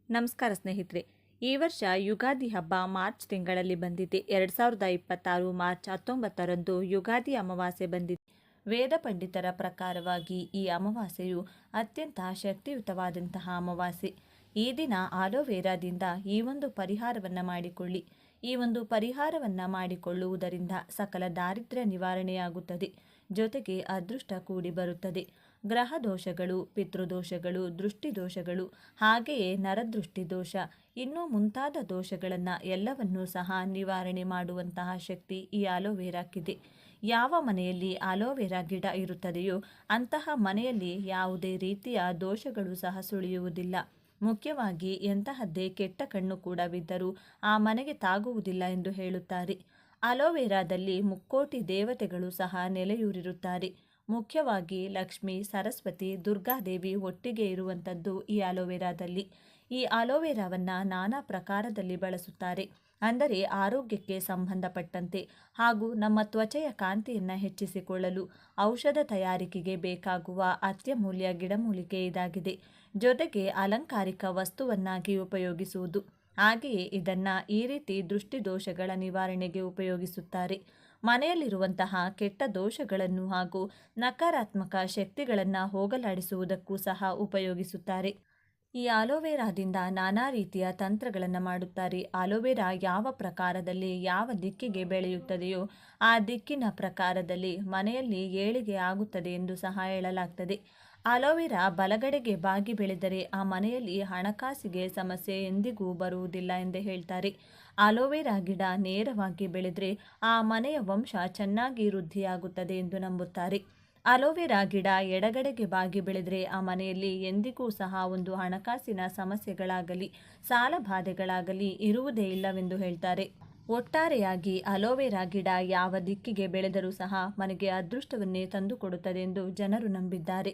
ನಮಸ್ಕಾರ ಸ್ನೇಹಿತರೆ. ಈ ವರ್ಷ ಯುಗಾದಿ ಹಬ್ಬ ಮಾರ್ಚ್ ತಿಂಗಳಲ್ಲಿ ಬಂದಿದೆ. 2026 ಮಾರ್ಚ್ 19ರಂದು ಯುಗಾದಿ ಅಮಾವಾಸ್ಯೆ ಬಂದಿದೆ. ವೇದ ಪಂಡಿತರ ಪ್ರಕಾರವಾಗಿ ಈ ಅಮಾವಾಸ್ಯೆಯು ಅತ್ಯಂತ ಶಕ್ತಿಯುತವಾದಂತಹ ಅಮಾವಾಸ್ಯೆ. ಈ ದಿನ ಆಲೋವೆರಾದಿಂದ ಈ ಒಂದು ಪರಿಹಾರವನ್ನು ಮಾಡಿಕೊಳ್ಳಿ. ಈ ಒಂದು ಪರಿಹಾರವನ್ನು ಮಾಡಿಕೊಳ್ಳುವುದರಿಂದ ಸಕಲ ದಾರಿದ್ರ್ಯ ನಿವಾರಣೆಯಾಗುತ್ತದೆ. ಜೊತೆಗೆ ಅದೃಷ್ಟ ಕೂಡಿ ಬರುತ್ತದೆ. ಗ್ರಹ ದೋಷಗಳು, ಪಿತೃದೋಷಗಳು, ದೃಷ್ಟಿದೋಷಗಳು, ಹಾಗೆಯೇ ನರದೃಷ್ಟಿ ದೋಷ, ಇನ್ನೂ ಮುಂತಾದ ದೋಷಗಳನ್ನು ಎಲ್ಲವನ್ನೂ ಸಹ ನಿವಾರಣೆ ಮಾಡುವಂತಹ ಶಕ್ತಿ ಈ ಆಲೋವೆರಾಕ್ಕಿದೆ. ಯಾವ ಮನೆಯಲ್ಲಿ ಆಲೋವೆರಾ ಗಿಡ ಇರುತ್ತದೆಯೋ ಅಂತಹ ಮನೆಯಲ್ಲಿ ಯಾವುದೇ ರೀತಿಯ ದೋಷಗಳು ಸಹ ಸುಳಿಯುವುದಿಲ್ಲ. ಮುಖ್ಯವಾಗಿ ಎಂತಹದ್ದೇ ಕೆಟ್ಟ ಕಣ್ಣು ಕೂಡ ಬಿದ್ದರೂ ಆ ಮನೆಗೆ ತಾಗುವುದಿಲ್ಲ ಎಂದು ಹೇಳುತ್ತಾರೆ. ಅಲೋವೆರಾದಲ್ಲಿ ಮುಕ್ಕೋಟಿ ದೇವತೆಗಳು ಸಹ ನೆಲೆಯೂರಿರುತ್ತಾರೆ. ಮುಖ್ಯವಾಗಿ ಲಕ್ಷ್ಮಿ, ಸರಸ್ವತಿ, ದುರ್ಗಾದೇವಿ ಒಟ್ಟಿಗೆ ಇರುವಂಥದ್ದು ಈ ಅಲೋವೆರಾದಲ್ಲಿ. ಈ ಅಲೋವೆರಾವನ್ನು ನಾನಾ ಪ್ರಕಾರದಲ್ಲಿ ಬಳಸುತ್ತಾರೆ. ಅಂದರೆ ಆರೋಗ್ಯಕ್ಕೆ ಸಂಬಂಧಪಟ್ಟಂತೆ ಹಾಗೂ ನಮ್ಮ ತ್ವಚೆಯ ಕಾಂತಿಯನ್ನು ಹೆಚ್ಚಿಸಿಕೊಳ್ಳಲು ಔಷಧ ತಯಾರಿಕೆಗೆ ಬೇಕಾಗುವ ಅತ್ಯಮೂಲ್ಯ ಗಿಡಮೂಲಿಕೆ ಇದಾಗಿದೆ. ಜೊತೆಗೆ ಅಲಂಕಾರಿಕ ವಸ್ತುವನ್ನಾಗಿ ಉಪಯೋಗಿಸುವುದು. ಹಾಗೆಯೇ ಇದನ್ನು ಈ ರೀತಿ ದೃಷ್ಟಿದೋಷಗಳ ನಿವಾರಣೆಗೆ ಉಪಯೋಗಿಸುತ್ತಾರೆ. ಮನೆಯಲ್ಲಿರುವಂತಹ ಕೆಟ್ಟ ದೋಷಗಳನ್ನು ಹಾಗೂ ನಕಾರಾತ್ಮಕ ಶಕ್ತಿಗಳನ್ನು ಹೋಗಲಾಡಿಸುವುದಕ್ಕೂ ಸಹ ಉಪಯೋಗಿಸುತ್ತಾರೆ. ಈ ಆಲೋವೆರಾದಿಂದ ನಾನಾ ರೀತಿಯ ತಂತ್ರಗಳನ್ನು ಮಾಡುತ್ತಾರೆ. ಆಲೋವೆರಾ ಯಾವ ಪ್ರಕಾರದಲ್ಲಿ ಯಾವ ದಿಕ್ಕಿಗೆ ಬೆಳೆಯುತ್ತದೆಯೋ ಆ ದಿಕ್ಕಿನ ಪ್ರಕಾರದಲ್ಲಿ ಮನೆಯಲ್ಲಿ ಏಳಿಗೆ ಆಗುತ್ತದೆ ಎಂದು ಸಹ ಹೇಳಲಾಗ್ತದೆ. ಅಲೋವೆರಾ ಬಲಗಡೆಗೆ ಬಾಗಿ ಬೆಳೆದರೆ ಆ ಮನೆಯಲ್ಲಿ ಹಣಕಾಸಿಗೆ ಸಮಸ್ಯೆ ಎಂದಿಗೂ ಬರುವುದಿಲ್ಲ ಎಂದೇ ಹೇಳ್ತಾರೆ. ಅಲೋವೆರಾ ಗಿಡ ನೇರವಾಗಿ ಬೆಳೆದರೆ ಆ ಮನೆಯ ವಂಶ ಚೆನ್ನಾಗಿ ವೃದ್ಧಿಯಾಗುತ್ತದೆ ಎಂದು ನಂಬುತ್ತಾರೆ. ಅಲೋವೆರಾ ಗಿಡ ಎಡಗಡೆಗೆ ಬಾಗಿ ಬೆಳೆದರೆ ಆ ಮನೆಯಲ್ಲಿ ಎಂದಿಗೂ ಸಹ ಒಂದು ಹಣಕಾಸಿನ ಸಮಸ್ಯೆಗಳಾಗಲಿ ಸಾಲಬಾಧೆಗಳಾಗಲಿ ಇರುವುದೇ ಇಲ್ಲವೆಂದು ಹೇಳ್ತಾರೆ. ಒಟ್ಟಾರೆಯಾಗಿ ಅಲೋವೆರಾ ಗಿಡ ಯಾವ ದಿಕ್ಕಿಗೆ ಬೆಳೆದರೂ ಸಹ ಮನೆಗೆ ಅದೃಷ್ಟವನ್ನೇ ತಂದುಕೊಡುತ್ತದೆ ಎಂದು ಜನರು ನಂಬಿದ್ದಾರೆ.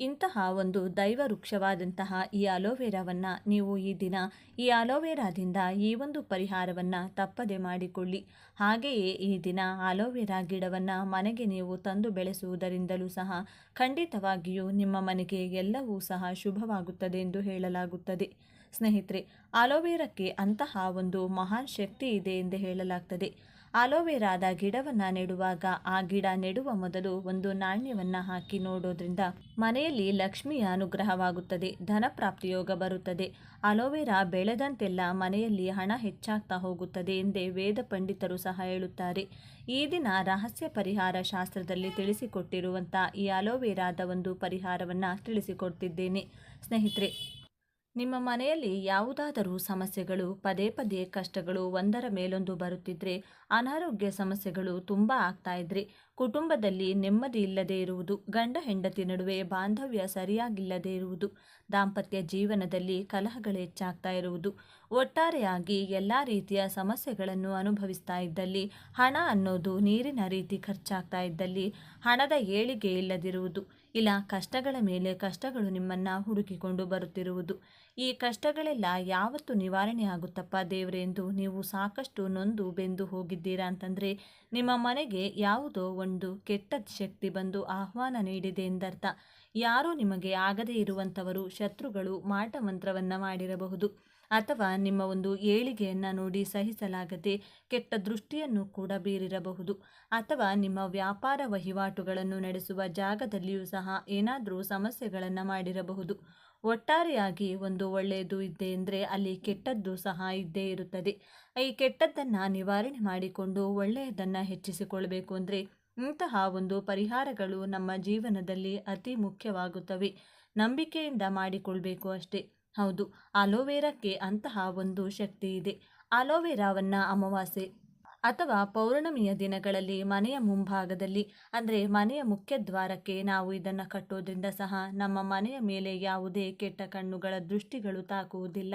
ಇಂತಹ ಒಂದು ದೈವ ವೃಕ್ಷವಾದಂತಹ ಈ ಅಲೋವೆರಾವನ್ನು ನೀವು ಈ ದಿನ ಈ ಅಲೋವೆರಾದಿಂದ ಈ ಒಂದು ಪರಿಹಾರವನ್ನು ತಪ್ಪದೆ ಮಾಡಿಕೊಳ್ಳಿ. ಹಾಗೆಯೇ ಈ ದಿನ ಅಲೋವೆರಾ ಗಿಡವನ್ನು ಮನೆಗೆ ನೀವು ತಂದು ಬೆಳೆಸುವುದರಿಂದಲೂ ಸಹ ಖಂಡಿತವಾಗಿಯೂ ನಿಮ್ಮ ಮನೆಗೆ ಎಲ್ಲವೂ ಸಹ ಶುಭವಾಗುತ್ತದೆ ಎಂದು ಹೇಳಲಾಗುತ್ತದೆ. ಸ್ನೇಹಿತರೆ, ಅಲೋವೆರಾಕ್ಕೆ ಅಂತಹ ಒಂದು ಮಹಾನ್ ಶಕ್ತಿ ಇದೆ ಎಂದು ಹೇಳಲಾಗ್ತದೆ. ಅಲೋವೆರಾದ ಗಿಡವನ್ನು ನೆಡುವಾಗ ಆ ಗಿಡ ನೆಡುವ ಮೊದಲು ಒಂದು ನಾಣ್ಯವನ್ನು ಹಾಕಿ ನೋಡೋದ್ರಿಂದ ಮನೆಯಲ್ಲಿ ಲಕ್ಷ್ಮಿಯ ಅನುಗ್ರಹವಾಗುತ್ತದೆ, ಧನಪ್ರಾಪ್ತಿ ಯೋಗ ಬರುತ್ತದೆ. ಅಲೋವೆರಾ ಬೆಳೆದಂತೆಲ್ಲ ಮನೆಯಲ್ಲಿ ಹಣ ಹೆಚ್ಚಾಗ್ತಾ ಹೋಗುತ್ತದೆ ಎಂದೇ ವೇದ ಪಂಡಿತರು ಸಹ ಹೇಳುತ್ತಾರೆ. ಈ ದಿನ ರಹಸ್ಯ ಪರಿಹಾರ ಶಾಸ್ತ್ರದಲ್ಲಿ ತಿಳಿಸಿಕೊಟ್ಟಿರುವಂಥ ಈ ಅಲೋವೆರಾದ ಒಂದು ಪರಿಹಾರವನ್ನು ತಿಳಿಸಿಕೊಡ್ತಿದ್ದೇನೆ. ಸ್ನೇಹಿತರೆ, ನಿಮ್ಮ ಮನೆಯಲ್ಲಿ ಯಾವುದಾದರೂ ಸಮಸ್ಯೆಗಳು, ಪದೇ ಪದೇ ಕಷ್ಟಗಳು ಒಂದರ ಮೇಲೊಂದು ಬರುತ್ತಿದ್ದರೆ, ಅನಾರೋಗ್ಯ ಸಮಸ್ಯೆಗಳು ತುಂಬ ಆಗ್ತಾ ಇದ್ರೆ, ಕುಟುಂಬದಲ್ಲಿ ನೆಮ್ಮದಿ ಇಲ್ಲದೆ ಇರುವುದು, ಗಂಡ ಹೆಂಡತಿ ನಡುವೆ ಬಾಂಧವ್ಯ ಸರಿಯಾಗಿಲ್ಲದೆ ಇರುವುದು, ದಾಂಪತ್ಯ ಜೀವನದಲ್ಲಿ ಕಲಹಗಳು ಹೆಚ್ಚಾಗ್ತಾ ಇರುವುದು, ಒಟ್ಟಾರೆಯಾಗಿ ಎಲ್ಲ ರೀತಿಯ ಸಮಸ್ಯೆಗಳನ್ನು ಅನುಭವಿಸ್ತಾ ಇದ್ದಲ್ಲಿ, ಹಣ ಅನ್ನೋದು ನೀರಿನ ರೀತಿ ಖರ್ಚಾಗ್ತಾ ಇದ್ದಲ್ಲಿ, ಹಣದ ಏಳಿಗೆ ಇಲ್ಲದಿರುವುದು, ಇಲ್ಲ ಕಷ್ಟಗಳ ಮೇಲೆ ಕಷ್ಟಗಳು ನಿಮ್ಮನ್ನು ಹುಡುಕಿಕೊಂಡು ಬರುತ್ತಿರುವುದು, ಈ ಕಷ್ಟಗಳೆಲ್ಲ ಯಾವತ್ತು ನಿವಾರಣೆ ಆಗುತ್ತಪ್ಪ ದೇವ್ರೆ ಎಂದು ನೀವು ಸಾಕಷ್ಟು ನೊಂದು ಬೆಂದು ಹೋಗಿದ್ದೀರಾ ಅಂತಂದರೆ ನಿಮ್ಮ ಮನೆಗೆ ಯಾವುದೋ ಒಂದು ಕೆಟ್ಟ ಶಕ್ತಿ ಬಂದು ಆಹ್ವಾನ ನೀಡಿದೆ ಎಂದರ್ಥ. ಯಾರೂ ನಿಮಗೆ ಆಗದೇ ಇರುವಂಥವರು, ಶತ್ರುಗಳು ಮಾಟಮಂತ್ರವನ್ನು ಮಾಡಿರಬಹುದು, ಅಥವಾ ನಿಮ್ಮ ಒಂದು ಏಳಿಗೆಯನ್ನು ನೋಡಿ ಸಹಿಸಲಾಗದೆ ಕೆಟ್ಟ ದೃಷ್ಟಿಯನ್ನು ಕೂಡ ಬೀರಿರಬಹುದು, ಅಥವಾ ನಿಮ್ಮ ವ್ಯಾಪಾರ ವಹಿವಾಟುಗಳನ್ನು ನಡೆಸುವ ಜಾಗದಲ್ಲಿಯೂ ಸಹ ಏನಾದರೂ ಸಮಸ್ಯೆಗಳನ್ನು ಮಾಡಿರಬಹುದು. ಒಟ್ಟಾರೆಯಾಗಿ ಒಂದು ಒಳ್ಳೆಯದು ಇದ್ದೆ ಅಂದರೆ ಅಲ್ಲಿ ಕೆಟ್ಟದ್ದು ಸಹ ಇದ್ದೇ ಇರುತ್ತದೆ. ಈ ಕೆಟ್ಟದ್ದನ್ನು ನಿವಾರಣೆ ಮಾಡಿಕೊಂಡು ಒಳ್ಳೆಯದನ್ನು ಹೆಚ್ಚಿಸಿಕೊಳ್ಬೇಕು ಅಂದರೆ ಇಂತಹ ಒಂದು ಪರಿಹಾರಗಳು ನಮ್ಮ ಜೀವನದಲ್ಲಿ ಅತಿ ಮುಖ್ಯವಾಗುತ್ತವೆ. ನಂಬಿಕೆಯಿಂದ ಮಾಡಿಕೊಳ್ಬೇಕು ಅಷ್ಟೇ. ಹೌದು, ಅಲೋವೆರಾಕ್ಕೆ ಅಂತಹ ಒಂದು ಶಕ್ತಿ ಇದೆ. ಅಲೋವೆರಾವನ್ನು ಅಮಾವಾಸ್ಯೆ ಅಥವಾ ಪೌರ್ಣಮಿಯ ದಿನಗಳಲ್ಲಿ ಮನೆಯ ಮುಂಭಾಗದಲ್ಲಿ, ಅಂದರೆ ಮನೆಯ ಮುಖ್ಯ ದ್ವಾರಕ್ಕೆ ನಾವು ಇದನ್ನು ಕಟ್ಟೋದ್ರಿಂದ ಸಹ ನಮ್ಮ ಮನೆಯ ಮೇಲೆ ಯಾವುದೇ ಕೆಟ್ಟ ಕಣ್ಣುಗಳ ದೃಷ್ಟಿಗಳು ತಾಕುವುದಿಲ್ಲ.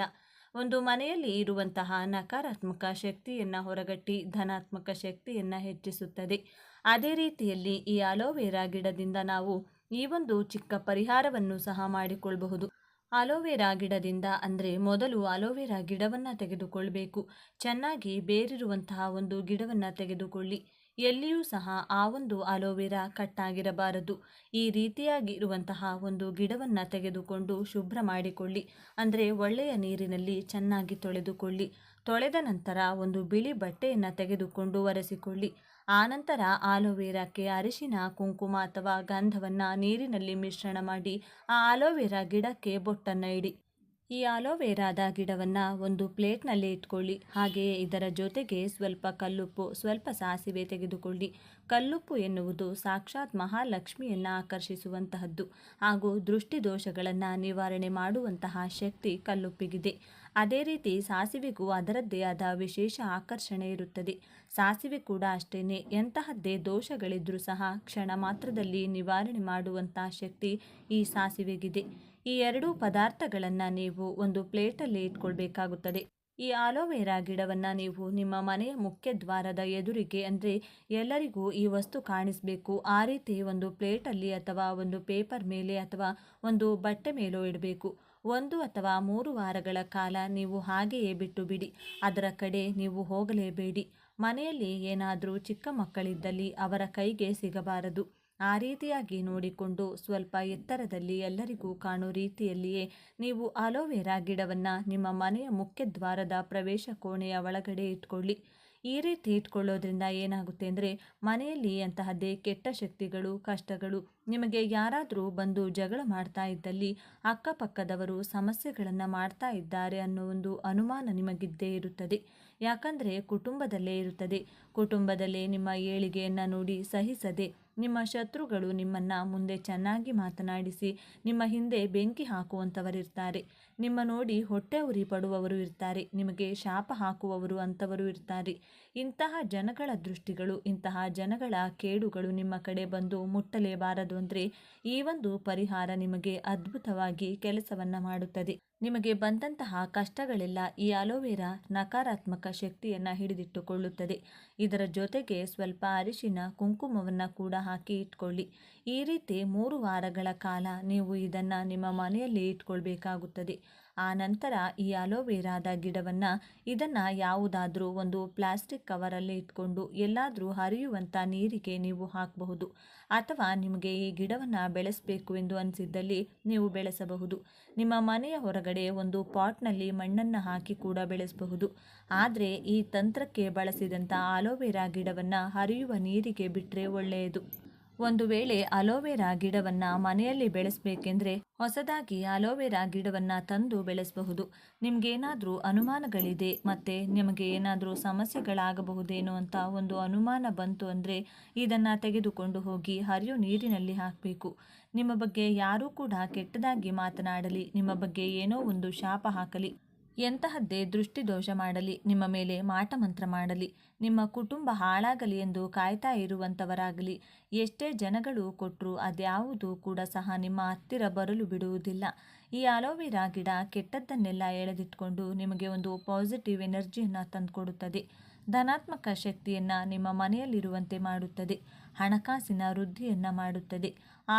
ಒಂದು ಮನೆಯಲ್ಲಿ ಇರುವಂತಹ ನಕಾರಾತ್ಮಕ ಶಕ್ತಿಯನ್ನು ಹೊರಗಟ್ಟಿ ಧನಾತ್ಮಕ ಶಕ್ತಿಯನ್ನು ಹೆಚ್ಚಿಸುತ್ತದೆ. ಅದೇ ರೀತಿಯಲ್ಲಿ ಈ ಅಲೋವೆರಾ ಗಿಡದಿಂದ ನಾವು ಈ ಒಂದು ಚಿಕ್ಕ ಪರಿಹಾರವನ್ನು ಸಹ ಮಾಡಿಕೊಳ್ಳಬಹುದು. ಅಲೋವೆರಾ ಗಿಡದಿಂದ ಅಂದರೆ ಮೊದಲು ಅಲೋವೆರಾ ಗಿಡವನ್ನು ತೆಗೆದುಕೊಳ್ಬೇಕು. ಚೆನ್ನಾಗಿ ಬೇರಿರುವಂತಹ ಒಂದು ಗಿಡವನ್ನು ತೆಗೆದುಕೊಳ್ಳಿ. ಎಲ್ಲಿಯೂ ಸಹ ಆ ಒಂದು ಅಲೋವೆರಾ ಕಟ್ಟಾಗಿರಬಾರದು. ಈ ರೀತಿಯಾಗಿ ಇರುವಂತಹ ಒಂದು ಗಿಡವನ್ನು ತೆಗೆದುಕೊಂಡು ಶುಭ್ರ ಮಾಡಿಕೊಳ್ಳಿ. ಅಂದರೆ ಒಳ್ಳೆಯ ನೀರಿನಲ್ಲಿ ಚೆನ್ನಾಗಿ ತೊಳೆದುಕೊಳ್ಳಿ. ತೊಳೆದ ನಂತರ ಒಂದು ಬಿಳಿ ಬಟ್ಟೆಯನ್ನು ತೆಗೆದುಕೊಂಡು ಒರೆಸಿಕೊಳ್ಳಿ. ಆನಂತರ ಆಲೋವೆರಾಕ್ಕೆ ಅರಿಶಿನ, ಕುಂಕುಮ ಅಥವಾ ಗಂಧವನ್ನು ನೀರಿನಲ್ಲಿ ಮಿಶ್ರಣ ಮಾಡಿ ಆ ಆಲೋವೆರಾ ಗಿಡಕ್ಕೆ ಬೊಟ್ಟನ್ನು ಇಡಿ. ಈ ಆಲೋವೆರಾದ ಗಿಡವನ್ನು ಒಂದು ಪ್ಲೇಟ್ನಲ್ಲಿ ಇಟ್ಕೊಳ್ಳಿ. ಹಾಗೆಯೇ ಇದರ ಜೊತೆಗೆ ಸ್ವಲ್ಪ ಕಲ್ಲುಪ್ಪು, ಸ್ವಲ್ಪ ಸಾಸಿವೆ ತೆಗೆದುಕೊಳ್ಳಿ. ಕಲ್ಲುಪ್ಪು ಎನ್ನುವುದು ಸಾಕ್ಷಾತ್ ಮಹಾಲಕ್ಷ್ಮಿಯನ್ನು ಆಕರ್ಷಿಸುವಂತಹದ್ದು ಹಾಗೂ ದೃಷ್ಟಿ ದೋಷಗಳನ್ನು ನಿವಾರಣೆ ಮಾಡುವಂತಹ ಶಕ್ತಿ ಕಲ್ಲುಪ್ಪಿಗಿದೆ. ಅದೇ ರೀತಿ ಸಾಸಿವೆಗೂ ಅದರದ್ದೇ ಆದ ವಿಶೇಷ ಆಕರ್ಷಣೆ ಇರುತ್ತದೆ. ಸಾಸಿವೆ ಕೂಡ ಅಷ್ಟೇನೆ, ಎಂತಹದ್ದೇ ದೋಷಗಳಿದ್ರೂ ಸಹ ಕ್ಷಣ ಮಾತ್ರದಲ್ಲಿ ನಿವಾರಣೆ ಮಾಡುವಂತಹ ಶಕ್ತಿ ಈ ಸಾಸಿವೆಗಿದೆ. ಈ ಎರಡೂ ಪದಾರ್ಥಗಳನ್ನು ನೀವು ಒಂದು ಪ್ಲೇಟಲ್ಲಿ ಇಟ್ಕೊಳ್ಬೇಕಾಗುತ್ತದೆ. ಈ ಆಲೋವೆರಾ ಗಿಡವನ್ನು ನೀವು ನಿಮ್ಮ ಮನೆಯ ಮುಖ್ಯ ದ್ವಾರದ ಎದುರಿಗೆ, ಅಂದರೆ ಎಲ್ಲರಿಗೂ ಈ ವಸ್ತು ಕಾಣಿಸಬೇಕು ಆ ರೀತಿ ಒಂದು ಪ್ಲೇಟಲ್ಲಿ ಅಥವಾ ಒಂದು ಪೇಪರ್ ಮೇಲೆ ಅಥವಾ ಒಂದು ಬಟ್ಟೆ ಮೇಲೋ ಇಡಬೇಕು. 1 ಅಥವಾ 3 ವಾರಗಳ ಕಾಲ ನೀವು ಹಾಗೆಯೇ ಬಿಟ್ಟು ಬಿಡಿ. ಅದರ ಕಡೆ ನೀವು ಹೋಗಲೇಬೇಡಿ. ಮನೆಯಲ್ಲಿ ಏನಾದರೂ ಚಿಕ್ಕ ಮಕ್ಕಳಿದ್ದಲ್ಲಿ ಅವರ ಕೈಗೆ ಸಿಗಬಾರದು. ಆ ರೀತಿಯಾಗಿ ನೋಡಿಕೊಂಡು ಸ್ವಲ್ಪ ಎತ್ತರದಲ್ಲಿ ಎಲ್ಲರಿಗೂ ಕಾಣೋ ರೀತಿಯಲ್ಲಿಯೇ ನೀವು ಅಲೋವೆರಾ ಗಿಡವನ್ನು ನಿಮ್ಮ ಮನೆಯ ಮುಖ್ಯ ದ್ವಾರದ ಪ್ರವೇಶ ಕೋಣೆಯ ಒಳಗಡೆ ಇಟ್ಕೊಳ್ಳಿ. ಈ ರೀತಿ ಇಟ್ಕೊಳ್ಳೋದ್ರಿಂದ ಏನಾಗುತ್ತೆ ಅಂದರೆ ಮನೆಯಲ್ಲಿ ಅಂತಹದ್ದೇ ಕೆಟ್ಟ ಶಕ್ತಿಗಳು, ಕಷ್ಟಗಳು, ನಿಮಗೆ ಯಾರಾದರೂ ಬಂದು ಜಗಳ ಮಾಡ್ತಾ ಇದ್ದಲ್ಲಿ, ಅಕ್ಕಪಕ್ಕದವರು ಸಮಸ್ಯೆಗಳನ್ನು ಮಾಡ್ತಾ ಇದ್ದಾರೆ ಅನ್ನೋ ಒಂದು ಅನುಮಾನ ನಿಮಗಿದ್ದೇ ಇರುತ್ತದೆ. ಯಾಕಂದರೆ ಕುಟುಂಬದಲ್ಲೇ ಇರುತ್ತದೆ. ಕುಟುಂಬದಲ್ಲೇ ನಿಮ್ಮ ಏಳಿಗೆಯನ್ನು ನೋಡಿ ಸಹಿಸದೆ ನಿಮ್ಮ ಶತ್ರುಗಳು ನಿಮ್ಮನ್ನು ಮುಂದೆ ಚೆನ್ನಾಗಿ ಮಾತನಾಡಿಸಿ ನಿಮ್ಮ ಹಿಂದೆ ಬೆಂಕಿ ಹಾಕುವಂಥವರಿರ್ತಾರೆ. ನಿಮ್ಮ ನೋಡಿ ಹೊಟ್ಟೆ ಉರಿ ಪಡುವವರು ಇರ್ತಾರೆ. ನಿಮಗೆ ಶಾಪ ಹಾಕುವವರು ಅಂಥವರು ಇರ್ತಾರೆ. ಇಂತಹ ಜನಗಳ ದೃಷ್ಟಿಗಳು, ಇಂತಹ ಜನಗಳ ಕೇಡುಗಳು ನಿಮ್ಮ ಕಡೆ ಬಂದು ಮುಟ್ಟಲೇಬಾರದು ಅಂದರೆ ಈ ಒಂದು ಪರಿಹಾರ ನಿಮಗೆ ಅದ್ಭುತವಾಗಿ ಕೆಲಸವನ್ನು ಮಾಡುತ್ತದೆ. ನಿಮಗೆ ಬಂದಂತಹ ಕಷ್ಟಗಳೆಲ್ಲ ಈ ಅಲೋವೆರಾ ನಕಾರಾತ್ಮಕ ಶಕ್ತಿಯನ್ನು ಹಿಡಿದಿಟ್ಟುಕೊಳ್ಳುತ್ತದೆ. ಇದರ ಜೊತೆಗೆ ಸ್ವಲ್ಪ ಅರಿಶಿನ, ಕುಂಕುಮವನ್ನು ಕೂಡ ಹಾಕಿ ಇಟ್ಕೊಳ್ಳಿ. ಈ ರೀತಿ 3 ವಾರಗಳ ಕಾಲ ನೀವು ಇದನ್ನು ನಿಮ್ಮ ಮನೆಯಲ್ಲಿ ಇಟ್ಕೊಳ್ಬೇಕಾಗುತ್ತದೆ. ಆ ನಂತರ ಈ ಅಲೋವೆರಾದ ಗಿಡವನ್ನು ಇದನ್ನು ಯಾವುದಾದ್ರೂ ಒಂದು ಪ್ಲಾಸ್ಟಿಕ್ ಕವರಲ್ಲಿ ಇಟ್ಕೊಂಡು ಎಲ್ಲಾದರೂ ಹರಿಯುವಂಥ ನೀರಿಗೆ ನೀವು ಹಾಕಬಹುದು. ಅಥವಾ ನಿಮಗೆ ಈ ಗಿಡವನ್ನು ಬೆಳೆಸಬೇಕು ಎಂದು ಅನಿಸಿದ್ದಲ್ಲಿ ನೀವು ಬೆಳೆಸಬಹುದು. ನಿಮ್ಮ ಮನೆಯ ಹೊರಗಡೆ ಒಂದು ಪಾಟ್ನಲ್ಲಿ ಮಣ್ಣನ್ನು ಹಾಕಿ ಕೂಡ ಬೆಳೆಸಬಹುದು. ಆದರೆ ಈ ತಂತ್ರಕ್ಕೆ ಬಳಸಿದಂಥ ಅಲೋವೆರಾ ಗಿಡವನ್ನು ಹರಿಯುವ ನೀರಿಗೆ ಬಿಟ್ಟರೆ ಒಳ್ಳೆಯದು. ಒಂದು ವೇಳೆ ಅಲೋವೆರಾ ಗಿಡವನ್ನು ಮನೆಯಲ್ಲಿ ಬೆಳೆಸಬೇಕೆಂದರೆ ಹೊಸದಾಗಿ ಅಲೋವೆರಾ ಗಿಡವನ್ನು ತಂದು ಬೆಳೆಸಬಹುದು. ನಿಮಗೇನಾದರೂ ಅನುಮಾನಗಳಿದೆ ಮತ್ತು ನಿಮಗೆ ಏನಾದರೂ ಸಮಸ್ಯೆಗಳಾಗಬಹುದೇನೋ ಅಂತ ಒಂದು ಅನುಮಾನ ಬಂತು ಅಂದರೆ ಇದನ್ನು ತೆಗೆದುಕೊಂಡು ಹೋಗಿ ಹರಿಯೋ ನೀರಿನಲ್ಲಿ ಹಾಕಬೇಕು. ನಿಮ್ಮ ಬಗ್ಗೆ ಯಾರೂ ಕೂಡ ಕೆಟ್ಟದಾಗಿ ಮಾತನಾಡಲಿ, ನಿಮ್ಮ ಬಗ್ಗೆ ಏನೋ ಒಂದು ಶಾಪ ಹಾಕಲಿ, ಎಂತಹದ್ದೇ ದೃಷ್ಟಿದೋಷ ಮಾಡಲಿ, ನಿಮ್ಮ ಮೇಲೆ ಮಾಟಮಂತ್ರ ಮಾಡಲಿ, ನಿಮ್ಮ ಕುಟುಂಬ ಹಾಳಾಗಲಿ ಎಂದು ಕಾಯ್ತಾ ಇರುವಂಥವರಾಗಲಿ, ಎಷ್ಟೇ ಜನಗಳು ಕೊಟ್ಟರೂ ಅದ್ಯಾವುದೂ ಕೂಡ ಸಹ ನಿಮ್ಮ ಹತ್ತಿರ ಬರಲು ಬಿಡುವುದಿಲ್ಲ. ಈ ಅಲೋವೆರಾ ಗಿಡ ಕೆಟ್ಟದ್ದನ್ನೆಲ್ಲ ಎಳೆದಿಟ್ಕೊಂಡು ನಿಮಗೆ ಒಂದು ಪಾಸಿಟಿವ್ ಎನರ್ಜಿಯನ್ನು ತಂದುಕೊಡುತ್ತದೆ. ಧನಾತ್ಮಕ ಶಕ್ತಿಯನ್ನು ನಿಮ್ಮ ಮನೆಯಲ್ಲಿರುವಂತೆ ಮಾಡುತ್ತದೆ. ಹಣಕಾಸಿನ ವೃದ್ಧಿಯನ್ನು ಮಾಡುತ್ತದೆ.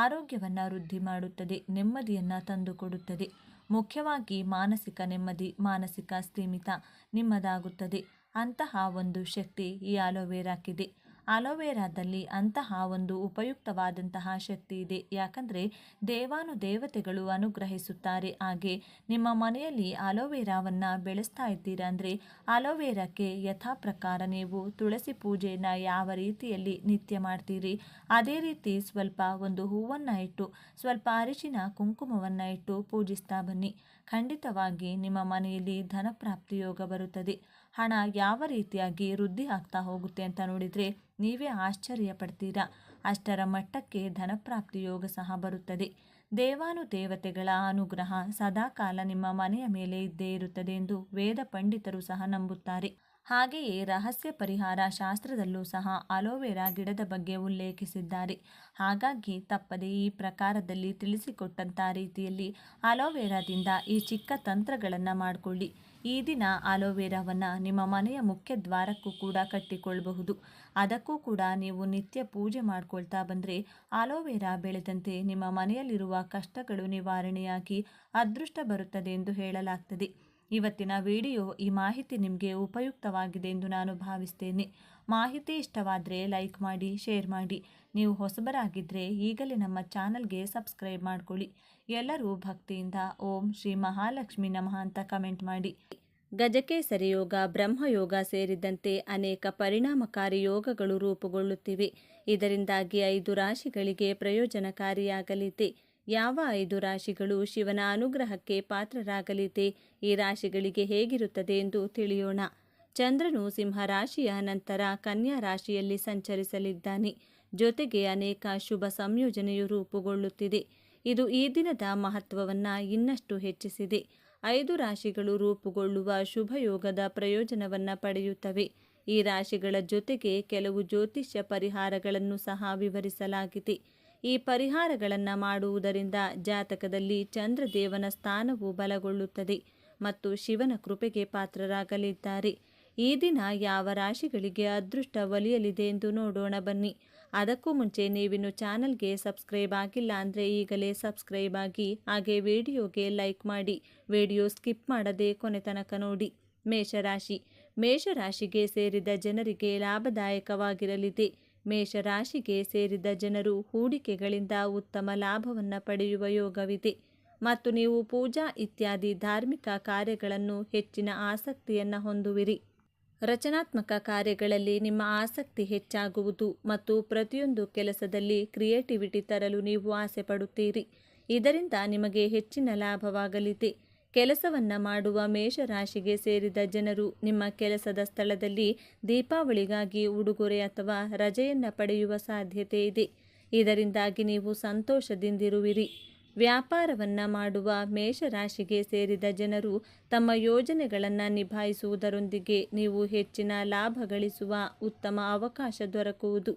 ಆರೋಗ್ಯವನ್ನು ವೃದ್ಧಿ ಮಾಡುತ್ತದೆ. ನೆಮ್ಮದಿಯನ್ನು ತಂದುಕೊಡುತ್ತದೆ. ಮುಖ್ಯವಾಗಿ ಮಾನಸಿಕ ನೆಮ್ಮದಿ, ಮಾನಸಿಕ ಸ್ಥಿಮಿತ ನಿಮ್ಮದಾಗುತ್ತದೆ. ಅಂತಹ ಒಂದು ಶಕ್ತಿ ಈ ಅಲೋವೆರಾಕ್ಕಿದೆ. ಅಲೋವೆರಾದಲ್ಲಿ ಅಂತಹ ಒಂದು ಉಪಯುಕ್ತವಾದಂತಹ ಶಕ್ತಿ ಇದೆ. ಯಾಕಂದರೆ ದೇವಾನುದೇವತೆಗಳು ಅನುಗ್ರಹಿಸುತ್ತಾರೆ. ಹಾಗೆ ನಿಮ್ಮ ಮನೆಯಲ್ಲಿ ಅಲೋವೆರಾವನ್ನು ಬೆಳೆಸ್ತಾ ಇದ್ದೀರಾ ಅಂದರೆ ಅಲೋವೆರಾಕ್ಕೆ ಯಥಾ ಪ್ರಕಾರ ನೀವು ತುಳಸಿ ಪೂಜೆಯನ್ನು ಯಾವ ರೀತಿಯಲ್ಲಿ ನಿತ್ಯ ಮಾಡ್ತೀರಿ ಅದೇ ರೀತಿ ಸ್ವಲ್ಪ ಒಂದು ಹೂವನ್ನು ಇಟ್ಟು ಸ್ವಲ್ಪ ಅರಿಶಿನ ಕುಂಕುಮವನ್ನು ಇಟ್ಟು ಪೂಜಿಸ್ತಾ ಬನ್ನಿ. ಖಂಡಿತವಾಗಿ ನಿಮ್ಮ ಮನೆಯಲ್ಲಿ ಧನಪ್ರಾಪ್ತಿ ಯೋಗ ಬರುತ್ತದೆ. ಹಣ ಯಾವ ರೀತಿಯಾಗಿ ವೃದ್ಧಿ ಆಗ್ತಾ ಹೋಗುತ್ತೆ ಅಂತ ನೋಡಿದರೆ ನೀವೇ ಆಶ್ಚರ್ಯ ಪಡ್ತೀರಾ. ಅಷ್ಟರ ಮಟ್ಟಕ್ಕೆ ಧನಪ್ರಾಪ್ತಿ ಯೋಗ ಸಹ ಬರುತ್ತದೆ. ದೇವಾನುದೇವತೆಗಳ ಅನುಗ್ರಹ ಸದಾಕಾಲ ನಿಮ್ಮ ಮನೆಯ ಮೇಲೆ ಇದ್ದೇ ಇರುತ್ತದೆ ಎಂದು ವೇದ ಪಂಡಿತರು ಸಹ ನಂಬುತ್ತಾರೆ. ಹಾಗೆಯೇ ರಹಸ್ಯ ಪರಿಹಾರ ಶಾಸ್ತ್ರದಲ್ಲೂ ಸಹ ಅಲೋವೆರಾ ಗಿಡದ ಬಗ್ಗೆ ಉಲ್ಲೇಖಿಸಿದ್ದಾರೆ. ಹಾಗಾಗಿ ತಪ್ಪದೆ ಈ ಪ್ರಕಾರದಲ್ಲಿ ತಿಳಿಸಿಕೊಟ್ಟಂಥ ರೀತಿಯಲ್ಲಿ ಅಲೋವೆರಾದಿಂದ ಈ ಚಿಕ್ಕ ತಂತ್ರಗಳನ್ನು ಮಾಡಿಕೊಳ್ಳಿ. ಈ ದಿನ ಅಲೋವೆರಾವನ್ನು ನಿಮ್ಮ ಮನೆಯ ಮುಖ್ಯ ದ್ವಾರಕ್ಕೂ ಕೂಡ ಕಟ್ಟಿಕೊಳ್ಳಬಹುದು. ಅದಕ್ಕೂ ಕೂಡ ನೀವು ನಿತ್ಯ ಪೂಜೆ ಮಾಡ್ಕೊಳ್ತಾ ಬಂದರೆ ಅಲೋವೆರಾ ಬೆಳೆದಂತೆ ನಿಮ್ಮ ಮನೆಯಲ್ಲಿರುವ ಕಷ್ಟಗಳು ನಿವಾರಣೆಯಾಗಿ ಅದೃಷ್ಟ ಬರುತ್ತದೆ ಎಂದು ಹೇಳಲಾಗ್ತದೆ. ಇವತ್ತಿನ ವಿಡಿಯೋ ಈ ಮಾಹಿತಿ ನಿಮಗೆ ಉಪಯುಕ್ತವಾಗಿದೆ ಎಂದು ನಾನು ಭಾವಿಸ್ತೇನೆ. ಮಾಹಿತಿ ಇಷ್ಟವಾದರೆ ಲೈಕ್ ಮಾಡಿ, ಶೇರ್ ಮಾಡಿ. ನೀವು ಹೊಸಬರಾಗಿದ್ದರೆ ಈಗಲೇ ನಮ್ಮ ಚಾನಲ್ಗೆ ಸಬ್ಸ್ಕ್ರೈಬ್ ಮಾಡ್ಕೊಳ್ಳಿ. ಎಲ್ಲರೂ ಭಕ್ತಿಯಿಂದ ಓಂ ಶ್ರೀ ಮಹಾಲಕ್ಷ್ಮಿ ನಮಃ ಅಂತ ಕಮೆಂಟ್ ಮಾಡಿ. ಗಜಕೇಸರಿ ಯೋಗ, ಬ್ರಹ್ಮಯೋಗ ಸೇರಿದಂತೆ ಅನೇಕ ಪರಿಣಾಮಕಾರಿ ಯೋಗಗಳು ರೂಪುಗೊಳ್ಳುತ್ತಿವೆ. ಇದರಿಂದಾಗಿ 5 ರಾಶಿಗಳಿಗೆ ಪ್ರಯೋಜನಕಾರಿಯಾಗಲಿದೆ. ಯಾವ 5 ರಾಶಿಗಳು ಶಿವನ ಅನುಗ್ರಹಕ್ಕೆ ಪಾತ್ರರಾಗಲಿದೆ? ಈ ರಾಶಿಗಳಿಗೆ ಹೇಗಿರುತ್ತದೆ ಎಂದು ತಿಳಿಯೋಣ. ಚಂದ್ರನು ಸಿಂಹ ರಾಶಿಯ ನಂತರ ಕನ್ಯಾ ರಾಶಿಯಲ್ಲಿ ಸಂಚರಿಸಲಿದ್ದಾನೆ. ಜೊತೆಗೆ ಅನೇಕ ಶುಭ ಸಂಯೋಜನೆಯು ರೂಪುಗೊಳ್ಳುತ್ತಿದೆ. ಇದು ಈ ದಿನದ ಮಹತ್ವವನ್ನು ಇನ್ನಷ್ಟು ಹೆಚ್ಚಿಸಿದೆ. 5 ರಾಶಿಗಳು ರೂಪುಗೊಳ್ಳುವ ಶುಭಯೋಗದ ಪ್ರಯೋಜನವನ್ನು ಪಡೆಯುತ್ತವೆ. ಈ ರಾಶಿಗಳ ಜೊತೆಗೆ ಕೆಲವು ಜ್ಯೋತಿಷ್ಯ ಪರಿಹಾರಗಳನ್ನು ಸಹ ವಿವರಿಸಲಾಗಿದೆ. ಈ ಪರಿಹಾರಗಳನ್ನು ಮಾಡುವುದರಿಂದ ಜಾತಕದಲ್ಲಿ ಚಂದ್ರದೇವನ ಸ್ಥಾನವು ಬಲಗೊಳ್ಳುತ್ತದೆ ಮತ್ತು ಶಿವನ ಕೃಪೆಗೆ ಪಾತ್ರರಾಗಲಿದ್ದಾರೆ. ಈ ದಿನ ಯಾವ ರಾಶಿಗಳಿಗೆ ಅದೃಷ್ಟ ಒಲಿಯಲಿದೆ ಎಂದು ನೋಡೋಣ ಬನ್ನಿ. ಅದಕ್ಕೂ ಮುಂಚೆ ನೀವಿನ್ನು ಚಾನಲ್ಗೆ ಸಬ್ಸ್ಕ್ರೈಬ್ ಆಗಿಲ್ಲ ಅಂದರೆ ಈಗಲೇ ಸಬ್ಸ್ಕ್ರೈಬ್ ಆಗಿ, ಹಾಗೆ ವಿಡಿಯೋಗೆ ಲೈಕ್ ಮಾಡಿ, ವಿಡಿಯೋ ಸ್ಕಿಪ್ ಮಾಡದೆ ಕೊನೆ ತನಕ ನೋಡಿ. ಮೇಷರಾಶಿ. ಮೇಷರಾಶಿಗೆ ಸೇರಿದ ಜನರಿಗೆ ಲಾಭದಾಯಕವಾಗಿರಲಿದೆ. ಮೇಷರಾಶಿಗೆ ಸೇರಿದ ಜನರು ಹೂಡಿಕೆಗಳಿಂದ ಉತ್ತಮ ಲಾಭವನ್ನು ಪಡೆಯುವ ಯೋಗವಿದೆ ಮತ್ತು ನೀವು ಪೂಜಾ ಇತ್ಯಾದಿ ಧಾರ್ಮಿಕ ಕಾರ್ಯಗಳನ್ನು ಹೆಚ್ಚಿನ ಆಸಕ್ತಿಯನ್ನು ಹೊಂದುವಿರಿ. ರಚನಾತ್ಮಕ ಕಾರ್ಯಗಳಲ್ಲಿ ನಿಮ್ಮ ಆಸಕ್ತಿ ಹೆಚ್ಚಾಗುವುದು ಮತ್ತು ಪ್ರತಿಯೊಂದು ಕೆಲಸದಲ್ಲಿ ಕ್ರಿಯೇಟಿವಿಟಿ ತರಲು ನೀವು ಆಸೆ ಪಡುತ್ತೀರಿ. ಇದರಿಂದ ನಿಮಗೆ ಹೆಚ್ಚಿನ ಲಾಭವಾಗಲಿದೆ. ಕೆಲಸವನ್ನು ಮಾಡುವ ಮೇಷರಾಶಿಗೆ ಸೇರಿದ ಜನರು ನಿಮ್ಮ ಕೆಲಸದ ಸ್ಥಳದಲ್ಲಿ ದೀಪಾವಳಿಗಾಗಿ ಉಡುಗೊರೆ ಅಥವಾ ರಜೆಯನ್ನು ಪಡೆಯುವ ಸಾಧ್ಯತೆ ಇದೆ. ಇದರಿಂದಾಗಿ ನೀವು ಸಂತೋಷದಿಂದಿರುವಿರಿ. ವ್ಯಾಪಾರವನ್ನು ಮಾಡುವ ಮೇಷರಾಶಿಗೆ ಸೇರಿದ ಜನರು ತಮ್ಮ ಯೋಜನೆಗಳನ್ನು ನಿಭಾಯಿಸುವುದರೊಂದಿಗೆ ನೀವು ಹೆಚ್ಚಿನ ಲಾಭ ಗಳಿಸುವ ಉತ್ತಮ ಅವಕಾಶ ದೊರಕುವುದು.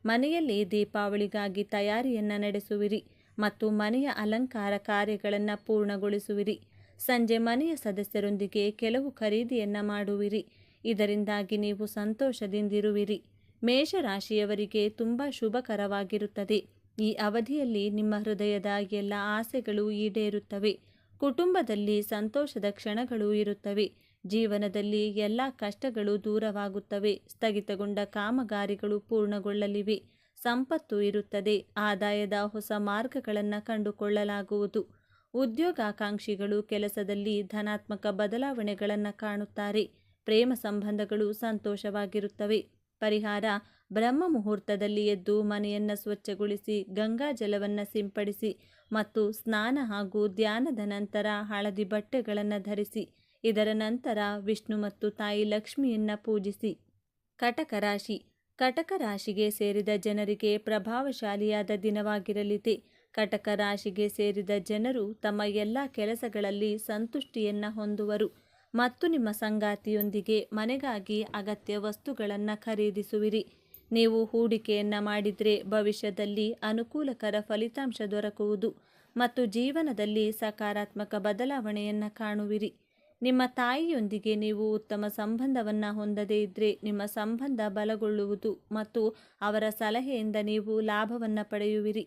ಮನೆಯಲ್ಲಿ ದೀಪಾವಳಿಗಾಗಿ ತಯಾರಿಯನ್ನು ನಡೆಸುವಿರಿ ಮತ್ತು ಮನೆಯ ಅಲಂಕಾರ ಕಾರ್ಯಗಳನ್ನು ಪೂರ್ಣಗೊಳಿಸುವಿರಿ. ಸಂಜೆ ಮನೆಯ ಸದಸ್ಯರೊಂದಿಗೆ ಕೆಲವು ಖರೀದಿಯನ್ನು ಮಾಡುವಿರಿ. ಇದರಿಂದಾಗಿ ನೀವು ಸಂತೋಷದಿಂದಿರುವಿರಿ. ಮೇಷರಾಶಿಯವರಿಗೆ ತುಂಬ ಶುಭಕರವಾಗಿರುತ್ತದೆ. ಈ ಅವಧಿಯಲ್ಲಿ ನಿಮ್ಮ ಹೃದಯದ ಎಲ್ಲ ಆಸೆಗಳು ಈಡೇರುತ್ತವೆ. ಕುಟುಂಬದಲ್ಲಿ ಸಂತೋಷದ ಕ್ಷಣಗಳು ಇರುತ್ತವೆ. ಜೀವನದಲ್ಲಿ ಎಲ್ಲ ಕಷ್ಟಗಳು ದೂರವಾಗುತ್ತವೆ. ಸ್ಥಗಿತಗೊಂಡ ಕಾಮಗಾರಿಗಳು ಪೂರ್ಣಗೊಳ್ಳಲಿವೆ. ಸಂಪತ್ತು ಇರುತ್ತದೆ. ಆದಾಯದ ಹೊಸ ಮಾರ್ಗಗಳನ್ನು ಕಂಡುಕೊಳ್ಳಲಾಗುವುದು. ಉದ್ಯೋಗಾಕಾಂಕ್ಷಿಗಳು ಕೆಲಸದಲ್ಲಿ ಧನಾತ್ಮಕ ಬದಲಾವಣೆಗಳನ್ನು ಕಾಣುತ್ತಾರೆ. ಪ್ರೇಮ ಸಂಬಂಧಗಳು ಸಂತೋಷವಾಗಿರುತ್ತವೆ. ಪರಿಹಾರ: ಬ್ರಹ್ಮ ಮುಹೂರ್ತದಲ್ಲಿ ಎದ್ದು ಮನೆಯನ್ನು ಸ್ವಚ್ಛಗೊಳಿಸಿ, ಗಂಗಾ ಜಲವನ್ನು ಸಿಂಪಡಿಸಿ ಮತ್ತು ಸ್ನಾನ ಹಾಗೂ ಧ್ಯಾನದ ನಂತರ ಹಳದಿ ಬಟ್ಟೆಗಳನ್ನು ಧರಿಸಿ. ಇದರ ನಂತರ ವಿಷ್ಣು ಮತ್ತು ತಾಯಿ ಲಕ್ಷ್ಮಿಯನ್ನು ಪೂಜಿಸಿ. ಕಟಕ ರಾಶಿ. ಕಟಕ ರಾಶಿಗೆ ಸೇರಿದ ಜನರಿಗೆ ಪ್ರಭಾವಶಾಲಿಯಾದ ದಿನವಾಗಿರಲಿದೆ. ಕಟಕ ರಾಶಿಗೆ ಸೇರಿದ ಜನರು ತಮ್ಮ ಎಲ್ಲ ಕೆಲಸಗಳಲ್ಲಿ ಸಂತುಷ್ಟಿಯನ್ನು ಹೊಂದುವರು ಮತ್ತು ನಿಮ್ಮ ಸಂಗಾತಿಯೊಂದಿಗೆ ಮನೆಗಾಗಿ ಅಗತ್ಯ ವಸ್ತುಗಳನ್ನು ಖರೀದಿಸುವಿರಿ. ನೀವು ಹೂಡಿಕೆಯನ್ನು ಮಾಡಿದರೆ ಭವಿಷ್ಯದಲ್ಲಿ ಅನುಕೂಲಕರ ಫಲಿತಾಂಶ ದೊರಕುವುದು ಮತ್ತು ಜೀವನದಲ್ಲಿ ಸಕಾರಾತ್ಮಕ ಬದಲಾವಣೆಯನ್ನು ಕಾಣುವಿರಿ. ನಿಮ್ಮ ತಾಯಿಯೊಂದಿಗೆ ನೀವು ಉತ್ತಮ ಸಂಬಂಧವನ್ನು ಹೊಂದದೇ ಇದ್ದರೆ ನಿಮ್ಮ ಸಂಬಂಧ ಬಲಗೊಳ್ಳುವುದು ಮತ್ತು ಅವರ ಸಲಹೆಯಿಂದ ನೀವು ಲಾಭವನ್ನು ಪಡೆಯುವಿರಿ.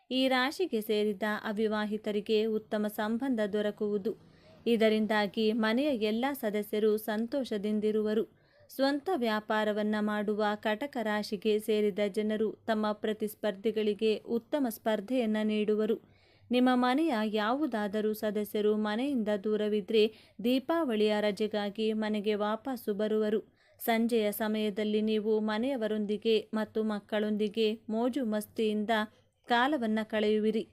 ಈ ರಾಶಿಗೆ ಸೇರಿದ ಅವಿವಾಹಿತರಿಗೆ ಉತ್ತಮ ಸಂಬಂಧ ದೊರಕುವುದು. ಇದರಿಂದಾಗಿ ಮನೆಯ ಎಲ್ಲ ಸದಸ್ಯರು ಸಂತೋಷದಿಂದಿರುವರು. ಸ್ವಂತ ವ್ಯಾಪಾರವನ್ನು ಮಾಡುವ ಕಟಕ ರಾಶಿಗೆ ಸೇರಿದ ಜನರು ತಮ್ಮ ಪ್ರತಿಸ್ಪರ್ಧಿಗಳಿಗೆ ಉತ್ತಮ ಸ್ಪರ್ಧೆಯನ್ನು ನೀಡುವರು. ನಿಮ್ಮ ಮನೆಯ ಯಾವುದಾದರೂ ಸದಸ್ಯರು ಮನೆಯಿಂದ ದೂರವಿದ್ದರೆ ದೀಪಾವಳಿಯ ರಜೆಗಾಗಿ ಮನೆಗೆ ವಾಪಸ್ಸು ಬರುವರು. ಸಂಜೆಯ ಸಮಯದಲ್ಲಿ ನೀವು ಮನೆಯವರೊಂದಿಗೆ ಮತ್ತು ಮಕ್ಕಳೊಂದಿಗೆ ಮೋಜು ಮಸ್ತಿಯಿಂದ ಕಾಲವನ್ನು ಕಳೆಯುವಿರಿ.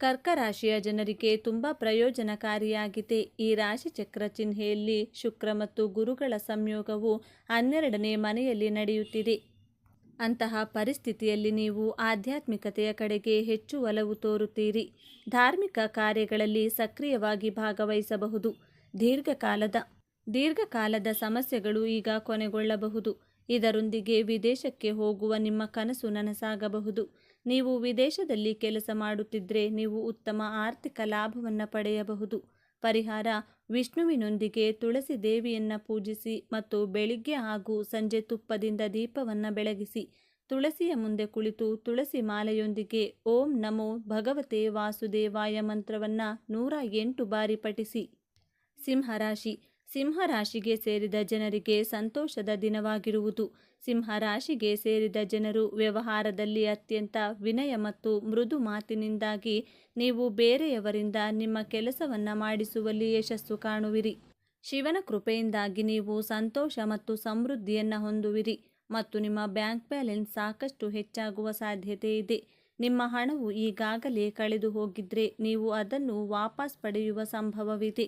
ಕರ್ಕ ರಾಶಿಯ ಜನರಿಗೆ ತುಂಬ ಪ್ರಯೋಜನಕಾರಿಯಾಗಿದೆ. ಈ ರಾಶಿ ಚಕ್ರ ಚಿಹ್ನೆಯಲ್ಲಿ ಶುಕ್ರ ಮತ್ತು ಗುರುಗಳ ಸಂಯೋಗವು 12ನೇ ಮನೆಯಲ್ಲಿ ನಡೆಯುತ್ತಿದೆ. ಅಂತಹ ಪರಿಸ್ಥಿತಿಯಲ್ಲಿ ನೀವು ಆಧ್ಯಾತ್ಮಿಕತೆಯ ಕಡೆಗೆ ಹೆಚ್ಚು ಒಲವು ತೋರುತ್ತೀರಿ. ಧಾರ್ಮಿಕ ಕಾರ್ಯಗಳಲ್ಲಿ ಸಕ್ರಿಯವಾಗಿ ಭಾಗವಹಿಸಬಹುದು. ದೀರ್ಘಕಾಲದ ಸಮಸ್ಯೆಗಳು ಈಗ ಕೊನೆಗೊಳ್ಳಬಹುದು. ಇದರೊಂದಿಗೆ ವಿದೇಶಕ್ಕೆ ಹೋಗುವ ನಿಮ್ಮ ಕನಸು ನನಸಾಗಬಹುದು. ನೀವು ವಿದೇಶದಲ್ಲಿ ಕೆಲಸ ಮಾಡುತ್ತಿದ್ದರೆ ನೀವು ಉತ್ತಮ ಆರ್ಥಿಕ ಲಾಭವನ್ನು ಪಡೆಯಬಹುದು. ಪರಿಹಾರ: ವಿಷ್ಣುವಿನೊಂದಿಗೆ ತುಳಸಿ ದೇವಿಯನ್ನು ಪೂಜಿಸಿ ಮತ್ತು ಬೆಳಿಗ್ಗೆ ಹಾಗೂ ಸಂಜೆ ತುಪ್ಪದಿಂದ ದೀಪವನ್ನು ಬೆಳಗಿಸಿ. ತುಳಸಿಯ ಮುಂದೆ ಕುಳಿತು ತುಳಸಿ ಮಾಲೆಯೊಂದಿಗೆ ಓಂ ನಮೋ ಭಗವತೆ ವಾಸುದೇವಾಯ ಮಂತ್ರವನ್ನು 108 ಬಾರಿ ಪಠಿಸಿ. ಸಿಂಹರಾಶಿ. ಸಿಂಹ ರಾಶಿಗೆ ಸೇರಿದ ಜನರಿಗೆ ಸಂತೋಷದ ದಿನವಾಗಿರುವುದು. ಸಿಂಹ ರಾಶಿಗೆ ಸೇರಿದ ಜನರು ವ್ಯವಹಾರದಲ್ಲಿ ಅತ್ಯಂತ ವಿನಯ ಮತ್ತು ಮೃದು ಮಾತಿನಿಂದಾಗಿ ನೀವು ಬೇರೆಯವರಿಂದ ನಿಮ್ಮ ಕೆಲಸವನ್ನು ಮಾಡಿಸುವಲ್ಲಿ ಯಶಸ್ಸು ಕಾಣುವಿರಿ. ಶಿವನ ಕೃಪೆಯಿಂದಾಗಿ ನೀವು ಸಂತೋಷ ಮತ್ತು ಸಮೃದ್ಧಿಯನ್ನು ಹೊಂದುವಿರಿ ಮತ್ತು ನಿಮ್ಮ ಬ್ಯಾಂಕ್ ಬ್ಯಾಲೆನ್ಸ್ ಸಾಕಷ್ಟು ಹೆಚ್ಚಾಗುವ ಸಾಧ್ಯತೆ ಇದೆ. ನಿಮ್ಮ ಹಣವು ಈಗಾಗಲೇ ಕಳೆದು ಹೋಗಿದ್ರೆ ನೀವು ಅದನ್ನು ವಾಪಸ್ ಪಡೆಯುವ ಸಂಭವವಿದೆ.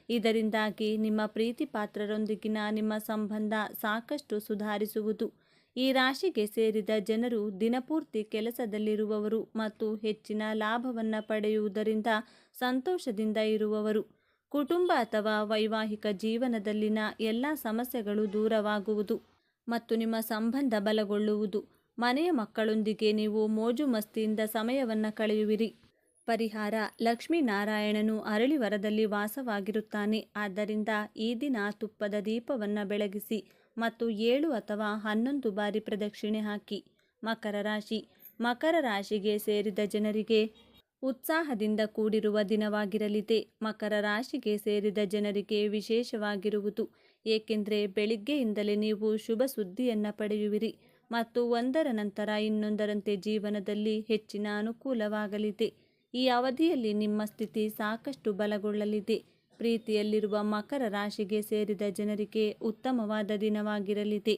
ಇದರಿಂದಾಗಿ ನಿಮ್ಮ ಪ್ರೀತಿ ಪಾತ್ರರೊಂದಿಗಿನ ನಿಮ್ಮ ಸಂಬಂಧ ಸಾಕಷ್ಟು ಸುಧಾರಿಸುವುದು. ಈ ರಾಶಿಗೆ ಸೇರಿದ ಜನರು ದಿನಪೂರ್ತಿ ಕೆಲಸದಲ್ಲಿರುವವರು ಮತ್ತು ಹೆಚ್ಚಿನ ಲಾಭವನ್ನು ಪಡೆಯುವುದರಿಂದ ಸಂತೋಷದಿಂದ ಇರುವವರು. ಕುಟುಂಬ ಅಥವಾ ವೈವಾಹಿಕ ಜೀವನದಲ್ಲಿನ ಎಲ್ಲ ಸಮಸ್ಯೆಗಳು ದೂರವಾಗುವುದು ಮತ್ತು ನಿಮ್ಮ ಸಂಬಂಧ ಬಲಗೊಳ್ಳುವುದು. ಮನೆಯ ಮಕ್ಕಳೊಂದಿಗೆ ನೀವು ಮೋಜು ಮಸ್ತಿಯಿಂದ ಸಮಯವನ್ನು ಕಳೆಯುವಿರಿ. ಪರಿಹಾರ: ಲಕ್ಷ್ಮೀನಾರಾಯಣನು ಅರಳಿವರದಲ್ಲಿ ವಾಸವಾಗಿರುತ್ತಾನೆ. ಆದ್ದರಿಂದ ಈ ದಿನ ತುಪ್ಪದ ದೀಪವನ್ನು ಬೆಳಗಿಸಿ ಮತ್ತು 7 ಅಥವಾ 11 ಬಾರಿ ಪ್ರದಕ್ಷಿಣೆ ಹಾಕಿ. ಮಕರ ರಾಶಿ: ಮಕರ ರಾಶಿಗೆ ಸೇರಿದ ಜನರಿಗೆ ಉತ್ಸಾಹದಿಂದ ಕೂಡಿರುವ ದಿನವಾಗಿರಲಿದೆ. ಮಕರ ರಾಶಿಗೆ ಸೇರಿದ ಜನರಿಗೆ ವಿಶೇಷವಾಗಿರುವುದು, ಏಕೆಂದರೆ ಬೆಳಿಗ್ಗೆಯಿಂದಲೇ ನೀವು ಶುಭ ಸುದ್ದಿಯನ್ನು ಪಡೆಯುವಿರಿ ಮತ್ತು ಒಂದರ ನಂತರ ಇನ್ನೊಂದರಂತೆ ಜೀವನದಲ್ಲಿ ಹೆಚ್ಚಿನ ಅನುಕೂಲವಾಗಲಿದೆ. ಈ ಅವಧಿಯಲ್ಲಿ ನಿಮ್ಮ ಸ್ಥಿತಿ ಸಾಕಷ್ಟು ಬಲಗೊಳ್ಳಲಿದೆ. ಪ್ರೀತಿಯಲ್ಲಿರುವ ಮಕರ ರಾಶಿಗೆ ಸೇರಿದ ಜನರಿಗೆ ಉತ್ತಮವಾದ ದಿನವಾಗಿರಲಿದೆ.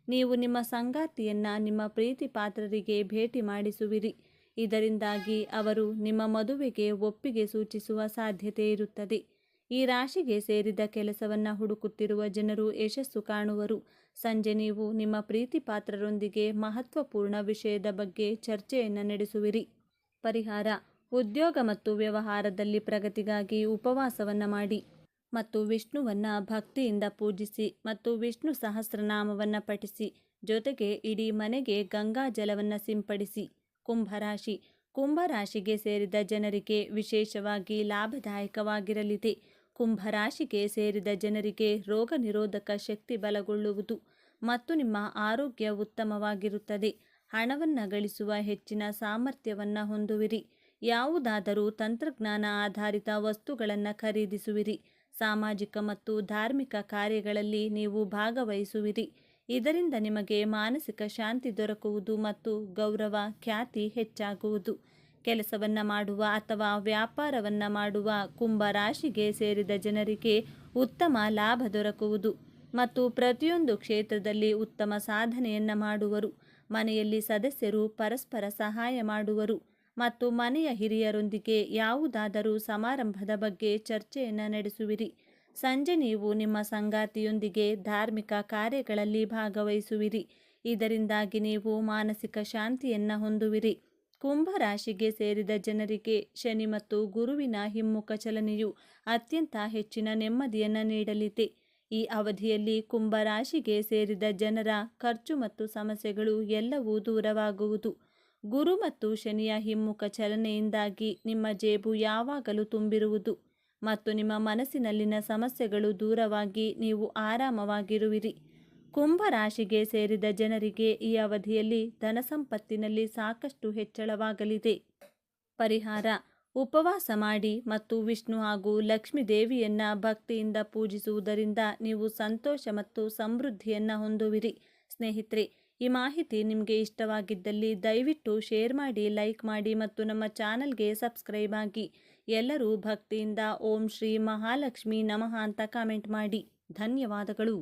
ನೀವು ನಿಮ್ಮ ಸಂಗಾತಿಯನ್ನು ನಿಮ್ಮ ಪ್ರೀತಿ ಪಾತ್ರರಿಗೆ ಭೇಟಿ ಮಾಡಿಸುವಿರಿ. ಇದರಿಂದಾಗಿ ಅವರು ನಿಮ್ಮ ಮದುವೆಗೆ ಒಪ್ಪಿಗೆ ಸೂಚಿಸುವ ಸಾಧ್ಯತೆ ಇರುತ್ತದೆ. ಈ ರಾಶಿಗೆ ಸೇರಿದ ಕೆಲಸವನ್ನು ಹುಡುಕುತ್ತಿರುವ ಜನರು ಯಶಸ್ಸು ಕಾಣುವರು. ಸಂಜೆ ನೀವು ನಿಮ್ಮ ಪ್ರೀತಿ ಪಾತ್ರರೊಂದಿಗೆ ಮಹತ್ವಪೂರ್ಣ ವಿಷಯದ ಬಗ್ಗೆ ಚರ್ಚೆಯನ್ನು ನಡೆಸುವಿರಿ. ಪರಿಹಾರ: ಉದ್ಯೋಗ ಮತ್ತು ವ್ಯವಹಾರದಲ್ಲಿ ಪ್ರಗತಿಗಾಗಿ ಉಪವಾಸವನ್ನು ಮಾಡಿ ಮತ್ತು ವಿಷ್ಣುವನ್ನು ಭಕ್ತಿಯಿಂದ ಪೂಜಿಸಿ ಮತ್ತು ವಿಷ್ಣು ಸಹಸ್ರನಾಮವನ್ನು ಪಠಿಸಿ. ಜೊತೆಗೆ ಇಡೀ ಮನೆಗೆ ಗಂಗಾ ಜಲವನ್ನು ಸಿಂಪಡಿಸಿ. ಕುಂಭರಾಶಿ: ಕುಂಭರಾಶಿಗೆ ಸೇರಿದ ಜನರಿಗೆ ವಿಶೇಷವಾಗಿ ಲಾಭದಾಯಕವಾಗಿರಲಿದೆ. ಕುಂಭರಾಶಿಗೆ ಸೇರಿದ ಜನರಿಗೆ ರೋಗ ನಿರೋಧಕ ಶಕ್ತಿ ಬಲಗೊಳ್ಳುವುದು ಮತ್ತು ನಿಮ್ಮ ಆರೋಗ್ಯ ಉತ್ತಮವಾಗಿರುತ್ತದೆ. ಹಣವನ್ನು ಗಳಿಸುವ ಹೆಚ್ಚಿನ ಸಾಮರ್ಥ್ಯವನ್ನು ಹೊಂದುವಿರಿ. ಯಾವುದಾದರೂ ತಂತ್ರಜ್ಞಾನ ಆಧಾರಿತ ವಸ್ತುಗಳನ್ನು ಖರೀದಿಸುವಿರಿ. ಸಾಮಾಜಿಕ ಮತ್ತು ಧಾರ್ಮಿಕ ಕಾರ್ಯಗಳಲ್ಲಿ ನೀವು ಭಾಗವಹಿಸುವಿರಿ. ಇದರಿಂದ ನಿಮಗೆ ಮಾನಸಿಕ ಶಾಂತಿ ದೊರಕುವುದು ಮತ್ತು ಗೌರವ ಖ್ಯಾತಿ ಹೆಚ್ಚಾಗುವುದು. ಕೆಲಸವನ್ನು ಮಾಡುವ ಅಥವಾ ವ್ಯಾಪಾರವನ್ನು ಮಾಡುವ ಕುಂಭರಾಶಿಗೆ ಸೇರಿದ ಜನರಿಗೆ ಉತ್ತಮ ಲಾಭ ದೊರಕುವುದು ಮತ್ತು ಪ್ರತಿಯೊಂದು ಕ್ಷೇತ್ರದಲ್ಲಿ ಉತ್ತಮ ಸಾಧನೆಯನ್ನು ಮಾಡುವರು. ಮನೆಯಲ್ಲಿ ಸದಸ್ಯರು ಪರಸ್ಪರ ಸಹಾಯ ಮಾಡುವರು ಮತ್ತು ಮನೆಯ ಹಿರಿಯರೊಂದಿಗೆ ಯಾವುದಾದರೂ ಸಮಾರಂಭದ ಬಗ್ಗೆ ಚರ್ಚೆಯನ್ನು ನಡೆಸುವಿರಿ. ಸಂಜೆ ನೀವು ನಿಮ್ಮ ಸಂಗಾತಿಯೊಂದಿಗೆ ಧಾರ್ಮಿಕ ಕಾರ್ಯಗಳಲ್ಲಿ ಭಾಗವಹಿಸುವಿರಿ. ಇದರಿಂದಾಗಿ ನೀವು ಮಾನಸಿಕ ಶಾಂತಿಯನ್ನು ಹೊಂದುವಿರಿ. ಕುಂಭರಾಶಿಗೆ ಸೇರಿದ ಜನರಿಗೆ ಶನಿ ಮತ್ತು ಗುರುವಿನ ಹಿಮ್ಮುಖ ಚಲನೆಯು ಅತ್ಯಂತ ಹೆಚ್ಚಿನ ನೆಮ್ಮದಿಯನ್ನು ನೀಡಲಿದೆ. ಈ ಅವಧಿಯಲ್ಲಿ ಕುಂಭರಾಶಿಗೆ ಸೇರಿದ ಜನರ ಖರ್ಚು ಮತ್ತು ಸಮಸ್ಯೆಗಳು ಎಲ್ಲವೂ ದೂರವಾಗುವುದು. ಗುರು ಮತ್ತು ಶನಿಯ ಹಿಮ್ಮುಖ ಚಲನೆಯಿಂದಾಗಿ ನಿಮ್ಮ ಜೇಬು ಯಾವಾಗಲೂ ತುಂಬಿರುವುದು ಮತ್ತು ನಿಮ್ಮ ಮನಸ್ಸಿನಲ್ಲಿನ ಸಮಸ್ಯೆಗಳು ದೂರವಾಗಿ ನೀವು ಆರಾಮವಾಗಿರುವಿರಿ. ಕುಂಭರಾಶಿಗೆ ಸೇರಿದ ಜನರಿಗೆ ಈ ಅವಧಿಯಲ್ಲಿ ಧನಸಂಪತ್ತಿನಲ್ಲಿ ಸಾಕಷ್ಟು ಹೆಚ್ಚಳವಾಗಲಿದೆ. ಪರಿಹಾರ: ಉಪವಾಸ ಮಾಡಿ ಮತ್ತು ವಿಷ್ಣು ಹಾಗೂ ಲಕ್ಷ್ಮೀ ದೇವಿಯನ್ನು ಭಕ್ತಿಯಿಂದ ಪೂಜಿಸುವುದರಿಂದ ನೀವು ಸಂತೋಷ ಮತ್ತು ಸಮೃದ್ಧಿಯನ್ನು ಹೊಂದುವಿರಿ. ಸ್ನೇಹಿತರೆ, ಈ ಮಾಹಿತಿ ನಿಮಗೆ ಇಷ್ಟವಾಗಿದ್ದಲ್ಲಿ ದಯವಿಟ್ಟು ಶೇರ್ ಮಾಡಿ, ಲೈಕ್ ಮಾಡಿ ಮತ್ತು ನಮ್ಮ ಚಾನಲ್ಗೆ ಸಬ್ಸ್ಕ್ರೈಬ್ ಆಗಿ. ಎಲ್ಲರೂ ಭಕ್ತಿಯಿಂದ ಓಂ ಶ್ರೀ ಮಹಾಲಕ್ಷ್ಮಿ ನಮಃ ಅಂತ ಕಾಮೆಂಟ್ ಮಾಡಿ. ಧನ್ಯವಾದಗಳು.